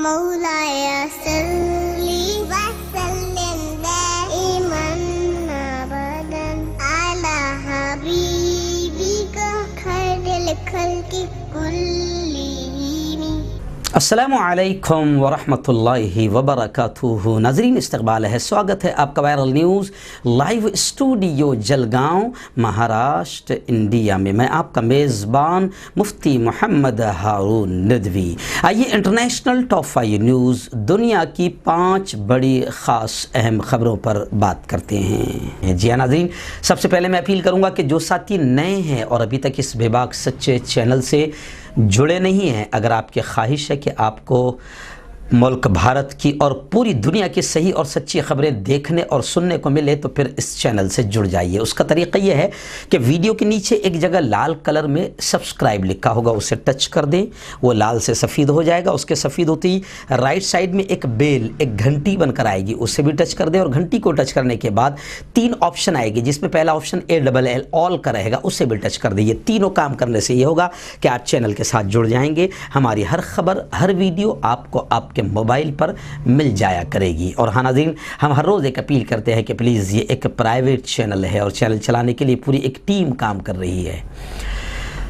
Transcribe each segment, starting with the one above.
مولاي صل وسلم دائما ابدا على حبيبك خير الخلق كلهم. अस्सलामु अलैकुम वरहमतुल्लाहि वबरकातुहू। नाज़रीन, इस्तक़बाल है, स्वागत है आपका viral news live studio Jalgaon, Maharashtra, India में। मैं आपका मेज़बान मुफ्ती मोहम्मद हारून नदवी। आइए इंटरनेशनल टॉप 5 न्यूज़ दुनिया की 5 बड़ी ख़ास अहम ख़बरों पर बात करते हैं। जी हाँ नाज़रीन, सबसे पहले मैं अपील करूँगा कि जो साथी नए हैं और अभी तक इस बेबाक सच्चे चैनल से जुड़े नहीं हैं, अगर आपकी ख्वाहिश है कि आपको मुल्क भारत की और पूरी दुनिया की सही और सच्ची खबरें देखने और सुनने को मिले तो फिर इस चैनल से जुड़ जाइए। उसका तरीक़ा यह है कि वीडियो के नीचे एक जगह लाल कलर में सब्सक्राइब लिखा होगा, उसे टच कर दें, वो लाल से सफ़ेद हो जाएगा। उसके सफ़ेद होते ही राइट साइड में एक बेल, एक घंटी बनकर आएगी, उसे भी टच कर दें। और घंटी को टच करने के बाद 3 ऑप्शन आएगी, जिसमें पहला ऑप्शन ALL ऑल का रहेगा, उसे भी टच कर दें। ये तीनों काम करने से ये होगा कि आप चैनल के साथ जुड़ जाएंगे। हमारी हर खबर, हर वीडियो आपको आपके मोबाइल पर मिल जाया करेगी। और हाँ नाज़रीन, हम हर रोज़ एक अपील करते हैं कि प्लीज़, ये एक प्राइवेट चैनल है और चैनल चलाने के लिए पूरी एक टीम काम कर रही है।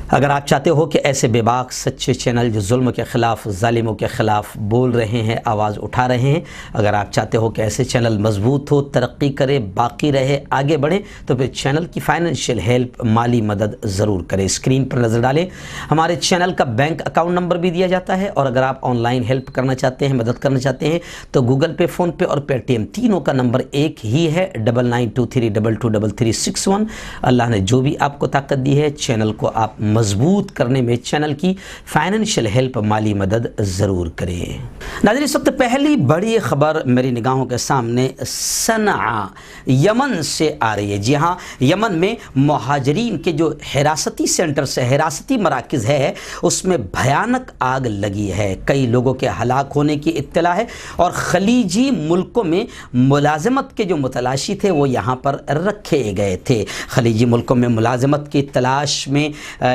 अगर आप चाहते हो कि ऐसे बेबाक सच्चे चैनल जो जुल्म के ख़िलाफ़, ज़ालिमों के ख़िलाफ़ बोल रहे हैं, आवाज़ उठा रहे हैं, अगर आप चाहते हो कि ऐसे चैनल मजबूत हो, तरक्की करे, बाकी रहे, आगे बढ़े, तो फिर चैनल की फ़ाइनेंशियल हेल्प, माली मदद ज़रूर करें। स्क्रीन पर नज़र डालें, हमारे चैनल का बैंक अकाउंट नंबर भी दिया जाता है। और अगर आप ऑनलाइन हेल्प करना चाहते हैं, मदद करना चाहते हैं, तो गूगल पे, फ़ोन पे और पेटीएम तीनों का नंबर एक ही है, 9923223361। अल्लाह ने जो भी आपको ताकत दी है, चैनल को आप मजबूत करने में चैनल की फाइनेंशियल हेल्प, माली मदद ज़रूर करें। नाज़रीन, इस वक्त पहली बड़ी ख़बर मेरी निगाहों के सामने सनआ, यमन से आ रही है। जी हाँ, यमन में मुहाजिरीन के जो हिरासती सेंटर्स है, हिरासती मराकज़ है, उसमें भयानक आग लगी है। कई लोगों के हलाक होने की इत्तला है और ख़लीजी मुल्कों में मुलाज़मत के जो मुतलाशी थे वो यहाँ पर रखे गए थे। ख़लीजी मुल्कों में मुलाज़मत की तलाश में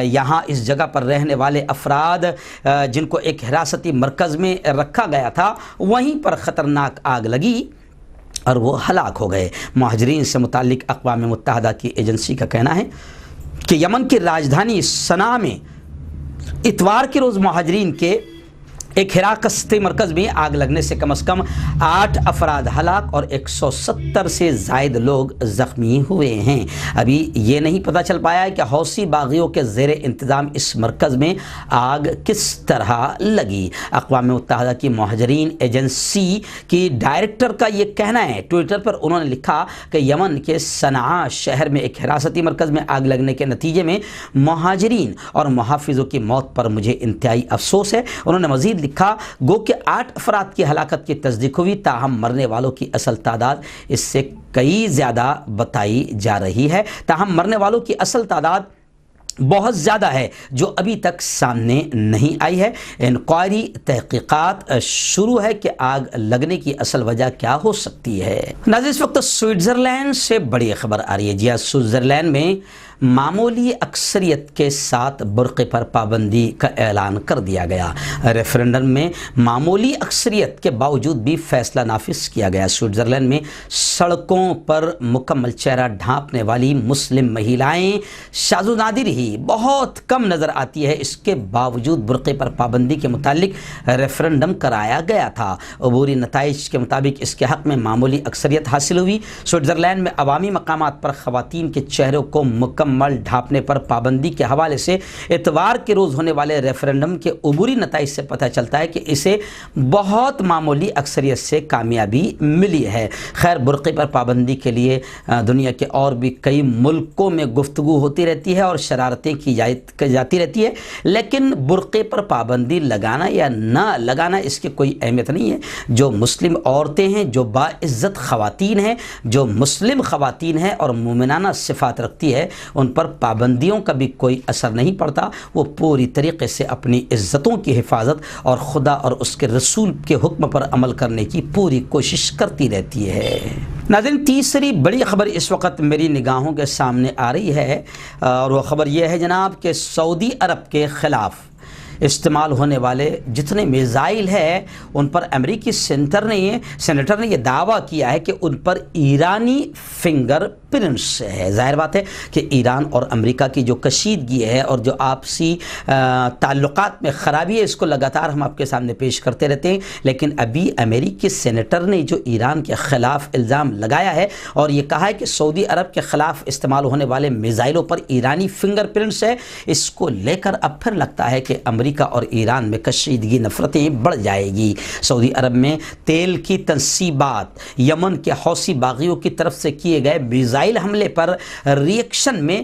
यहाँ इस जगह पर रहने वाले अफराद जिनको एक हिरासती मरकज़ में रखा गया था, वहीं पर ख़तरनाक आग लगी और वो हलाक हो गए। मुहाजिरीन से मुताल्लिक़ अक़वाम मुत्तहिदा की एजेंसी का कहना है कि यमन की राजधानी सना में इतवार के रोज़ मुहाजिरीन के एक हिरासती मरकज़ में आग लगने से कम 8 अफराद हलाक और 170 से ज़ायद लोग ज़ख्मी हुए हैं। अभी ये नहीं पता चल पाया है कि हौसी बागियों के ज़ेर इंतज़ाम इस मरकज़ में आग किस तरह लगी। अक़वाम मुत्तहिदा की मुहाजिरीन एजेंसी की डायरेक्टर का ये कहना है, ट्विटर पर उन्होंने लिखा कि यमन के सनआ शहर में एक हिरासती मरकज़ में आग लगने के नतीजे में मुहाजिरीन और मुहाफ़िज़ों की मौत पर मुझे इंतहाई अफसोस है। उन्होंने मज़ीद लिखा, गो के 8 अफराद की हलाकत की तस्दीक हुई, ताहम मरने वालों की असल तादाद इससे कई ज़्यादा बताई जा रही है। ताहम मरने वालों की असल तादाद बहुत ज़्यादा है जो अभी तक सामने नहीं आई है। इंक्वायरी, तहकीकात शुरू है कि आग लगने की असल वजह क्या हो सकती है। नाज़रीन, इस वक्त स्विट्ज़रलैंड से बड़ी खबर आ रही है। जी हाँ, स्विट्ज़रलैंड में मामूली अक्सरियत के साथ बुर्क़े पर पाबंदी का ऐलान कर दिया गया। रेफरेंडम में मामूली अक्सरियत के बावजूद भी फैसला नाफिज किया गया। स्विट्ज़रलैंड में सड़कों पर मुकम्मल चेहरा ढांपने वाली मुस्लिम महिलाएं शाज़ो नादिर ही बहुत कम नज़र आती है। इसके बावजूद बुर्क़े पर पाबंदी के मुतालिक रेफरेंडम कराया गया था। अबूरी नताइज के मुताबिक इसके हक़ में मामूली अक्सरियत हासिल हुई। स्विट्ज़रलैंड में अवामी मकामात पर ख़वातीन के चेहरों को मुकम्मल ढांपने पर पाबंदी के हवाले से इतवार के रोज़ होने वाले रेफरेंडम के अबूरी नताइज से पता चलता है कि इसे बहुत मामूली अक्सरियत से कामयाबी मिली है। खैर, बुर्क़े पर पाबंदी के लिए दुनिया के और भी कई मुल्कों में गुफ्तगू होती रहती है और शरारतें की जाती रहती है, लेकिन बुर्क़े पर पाबंदी लगाना या ना लगाना इसकी कोई अहमियत नहीं है। जो मुस्लिम औरतें हैं, जो बाइज़्ज़त ख़वातीन हैं, जो मुस्लिम ख़वातीन हैं और मोमिनाना सिफ़ात रखती है, उन पर पाबंदियों का भी कोई असर नहीं पड़ता। वो पूरी तरीके से अपनी इज़्ज़तों की हिफाजत और खुदा और उसके रसूल के हुक्म पर अमल करने की पूरी कोशिश करती रहती है। नाज़रीन, तीसरी बड़ी ख़बर इस वक्त मेरी निगाहों के सामने आ रही है और वो ख़बर यह है जनाब कि सऊदी अरब के ख़िलाफ़ استعمال ہونے والے جتنے میزائل ہیں ان پر امریکی سینیٹر نے یہ دعویٰ کیا ہے کہ ان پر ایرانی فنگر پرنٹس ہے۔ ظاہر بات ہے کہ ایران اور امریکہ کی جو کشیدگی ہے اور جو آپسی تعلقات میں خرابی ہے، اس کو لگاتار ہم آپ کے سامنے پیش کرتے رہتے ہیں، لیکن ابھی امریکی سینیٹر نے جو ایران کے خلاف الزام لگایا ہے اور یہ کہا ہے کہ سعودی عرب کے خلاف استعمال ہونے والے میزائلوں پر ایرانی فنگر پرنٹس ہے، اس کو لے کر اب پھر لگتا ہے کہ امریکہ اور ایران میں کشیدگی، نفرتیں بڑھ جائے گی۔ سعودی عرب میں تیل کی تنصیبات، یمن کے حوثی باغیوں کی طرف سے کیے گئے میزائل حملے پر ریئیکشن میں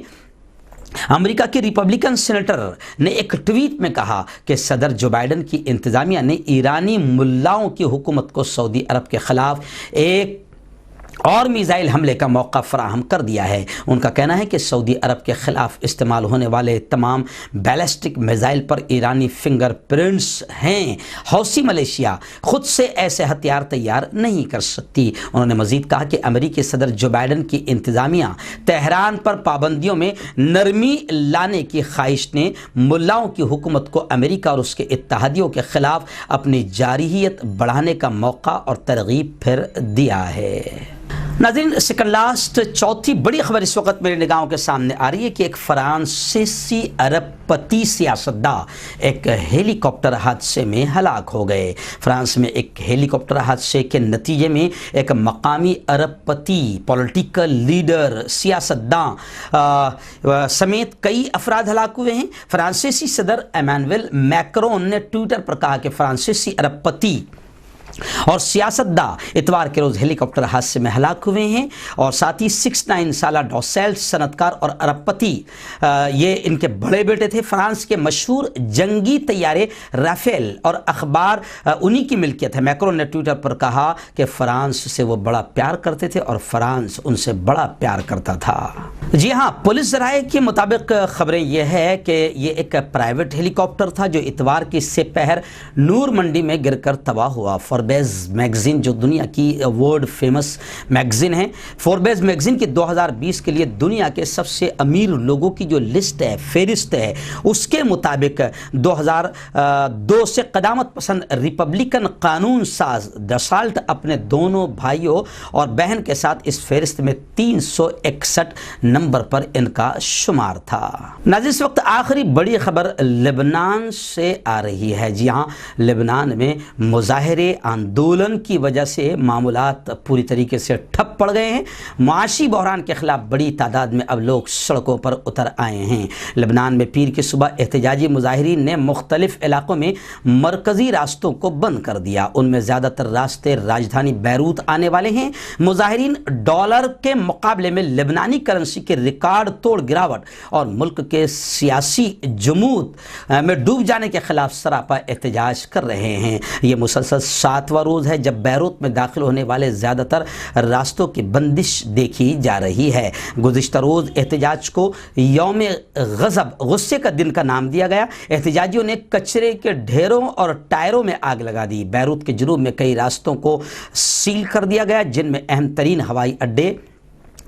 امریکہ کے ریپبلکن سینیٹر نے ایک ٹویٹ میں کہا کہ صدر جو بائیڈن کی انتظامیہ نے ایرانی ملاؤں کی حکومت کو سعودی عرب کے خلاف ایک اور میزائل حملے کا موقع فراہم کر دیا ہے۔ ان کا کہنا ہے کہ سعودی عرب کے خلاف استعمال ہونے والے تمام بیلسٹک میزائل پر ایرانی فنگر پرنٹس ہیں۔ حوثی ملیشیا خود سے ایسے ہتھیار تیار نہیں کر سکتی۔ انہوں نے مزید کہا کہ امریکی صدر جو بائیڈن کی انتظامیہ تہران پر پابندیوں میں نرمی لانے کی خواہش نے ملاؤں کی حکومت کو امریکہ اور اس کے اتحادیوں کے خلاف اپنی جارحیت بڑھانے کا موقع اور ترغیب پھر دیا ہے۔ ناظرین، سیکنڈ لاسٹ چوتھی بڑی خبر اس وقت میری نگاہوں کے سامنے آ رہی ہے کہ ایک فرانسیسی ارب پتی سیاستداں ایک ہیلی کاپٹر حادثے میں ہلاک ہو گئے۔ فرانس میں ایک ہیلی کاپٹر حادثے کے نتیجے میں ایک مقامی ارب پتی، پولیٹیکل لیڈر، سیاستداں سمیت کئی افراد ہلاک ہوئے ہیں۔ فرانسیسی صدر ایمانوئل میکرون نے ٹویٹر پر کہا کہ فرانسیسی ارب پتی اور سیاستداں اتوار کے روز ہیلی کاپٹر حادثے میں ہلاک ہوئے ہیں، اور ساتھ ہی 69 سالہ ڈوسیل صنعتکار اور ارب پتی، یہ ان کے بڑے بیٹے تھے۔ فرانس کے مشہور جنگی طیارے رافیل اور اخبار انہی کی ملکیت ہے۔ میکرون نے ٹویٹر پر کہا کہ فرانس سے وہ بڑا پیار کرتے تھے اور فرانس ان سے بڑا پیار کرتا تھا۔ جی ہاں، پولیس ذرائع کے مطابق خبریں یہ ہے کہ یہ ایک پرائیویٹ ہیلی کاپٹر تھا جو اتوار کی سپہر نور منڈی میں گر کر تباہ ہوا۔ فوربیز میگزین جو دنیا کی ورلڈ فیمس میگزین ہے، فوربیز میگزین کی 2020 کے لیے دنیا کے سب سے امیر لوگوں کی جو لسٹ ہے، فہرست ہے، اس کے مطابق 2002 سے قدامت پسند ریپبلکن قانون ساز ڈسالٹ اپنے دونوں بھائیوں اور بہن کے ساتھ اس فہرست میں 361 نمبر پر ان کا شمار تھا۔ ناظرین، اس وقت آخری بڑی خبر لبنان سے آ رہی ہے۔ جی ہاں، لبنان میں مظاہرے، آندولن کی وجہ سے معاملات پوری طریقے سے ٹھپ پڑ گئے ہیں۔ معاشی بحران کے خلاف بڑی تعداد میں اب لوگ سڑکوں پر اتر آئے ہیں۔ لبنان میں پیر کی صبح احتجاجی مظاہرین نے مختلف علاقوں میں مرکزی راستوں کو بند کر دیا۔ ان میں زیادہ تر راستے راجدھانی بیروت آنے والے ہیں۔ مظاہرین ڈالر کے مقابلے میں لبنانی کرنسی کے ریکارڈ توڑ گراوٹ اور ملک کے سیاسی جمود میں ڈوب جانے کے خلاف سراپا احتجاج کر رہے ہیں۔ یہ مسلسل 7واں روز ہے جب بیروت میں داخل ہونے والے زیادہ تر راستوں کی بندش دیکھی جا رہی ہے۔ گزشتہ روز احتجاج کو یوم غضب، غصے کا دن کا نام دیا گیا۔ احتجاجیوں نے کچرے کے ڈھیروں اور ٹائروں میں آگ لگا دی۔ بیروت کے جنوب میں کئی راستوں کو سیل کر دیا گیا، جن میں اہم ترین ہوائی اڈے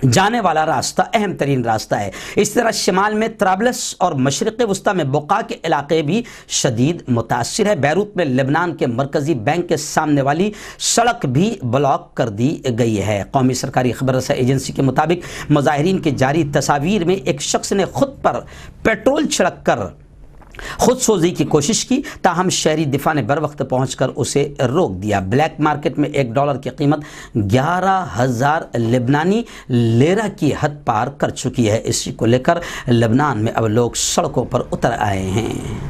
جانے والا راستہ اہم ترین راستہ ہے۔ اس طرح شمال میں طرابلس اور مشرق وسطی میں بقا کے علاقے بھی شدید متاثر ہے۔ بیروت میں لبنان کے مرکزی بینک کے سامنے والی سڑک بھی بلاک کر دی گئی ہے۔ قومی سرکاری خبر رساں ایجنسی کے مطابق مظاہرین کی جاری تصاویر میں ایک شخص نے خود پر پیٹرول چھڑک کر خود سوزی کی کوشش کی، تاہم شہری دفاع نے بر وقت پہنچ کر اسے روک دیا۔ بلیک مارکیٹ میں $1 کی قیمت 11,000 لبنانی لیرہ کی حد پار کر چکی ہے۔ اسی کو لے کر لبنان میں اب لوگ سڑکوں پر اتر آئے ہیں۔